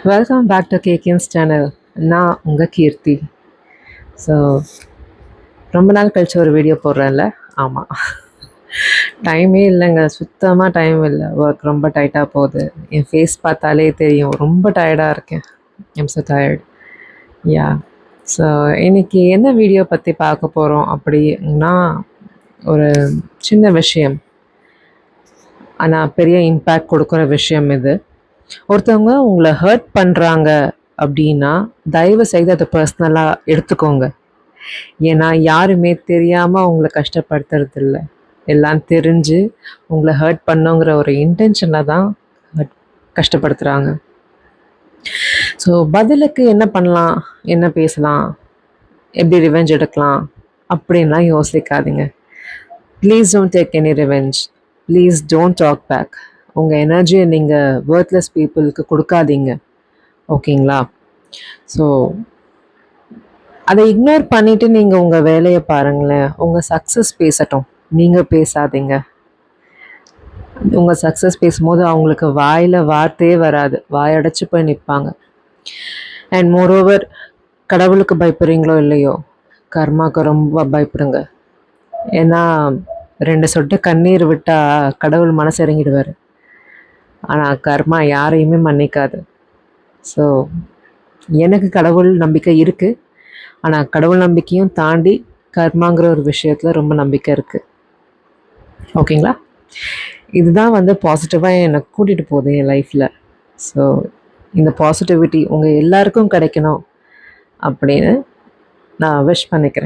Welcome back to கேக்கின்ஸ் channel. நான் உங்கள் கீர்த்தி. ஸோ ரொம்ப நாள் கழிச்சு ஒரு வீடியோ போடுறேன்ல. ஆமாம், டைமே இல்லைங்க, சுத்தமாக டைம் இல்லை. ஒர்க் ரொம்ப டைட்டாக போகுது. என் ஃபேஸ் பார்த்தாலே தெரியும், ரொம்ப டயர்டாக இருக்கேன். I'm so tired. Yeah. So இன்றைக்கி என்ன வீடியோ பற்றி பார்க்க போகிறோம் அப்படின்னா, ஒரு சின்ன விஷயம் ஆனால் பெரிய இம்பேக்ட் கொடுக்குற விஷயம் இது. ஒருத்தவங்க உங்களை ஹர்ட் பண்ணுறாங்க அப்படின்னா தயவு செய்து அதை பர்சனலாக எடுத்துக்கோங்க. ஏன்னா யாருமே தெரியாமல் உங்களை கஷ்டப்படுத்துறதில்ல, எல்லாம் தெரிஞ்சு உங்களை ஹர்ட் பண்ணுங்கிற ஒரு இன்டென்ஷனில் தான் கஷ்டப்படுத்துகிறாங்க. ஸோ பதிலுக்கு என்ன பண்ணலாம், என்ன பேசலாம், எப்படி ரிவெஞ்ச் எடுக்கலாம் அப்படின்லாம் யோசிக்காதீங்க. Please don't take any revenge. Please don't talk back. உங்கள் எனர்ஜியை நீங்கள் வேர்த்லெஸ் பீப்புளுக்கு கொடுக்காதீங்க, ஓகேங்களா? ஸோ அதை இக்னோர் பண்ணிவிட்டு நீங்கள் உங்கள் வேலையை பாருங்களேன். உங்கள் சக்ஸஸ் பேசட்டும், நீங்கள் பேசாதீங்க. உங்கள் சக்ஸஸ் பேசும்போது அவங்களுக்கு வாயில் வார்த்தையே வராது, வாயடைச்சு போய் நிற்பாங்க. அண்ட் மோரோவர், கடவுளுக்கு பயப்படுறீங்களோ இல்லையோ, கர்மாவுக்கு ரொம்ப பயப்படுங்க. ஏன்னா 2 சொட்டு கண்ணீர் விட்டால் கடவுள் மனசு இறங்கிடுவார். ஆனால் கர்மா யாரையுமே மன்னிக்காது. ஸோ எனக்கு கடவுள் நம்பிக்கை இருக்குது. ஆனால் கடவுள் நம்பிக்கையும் தாண்டி கர்மாங்கிற ஒரு விஷயத்தில் ரொம்ப நம்பிக்கை இருக்குது, ஓகேங்களா? இதுதான் பாசிட்டிவாக என்னை கூட்டிகிட்டு போகுது என் லைஃப்பில். ஸோ இந்த பாசிட்டிவிட்டி உங்கள் எல்லாருக்கும் கிடைக்கணும் அப்படின்னு நான் விஷ் பண்ணிக்கிறேன்.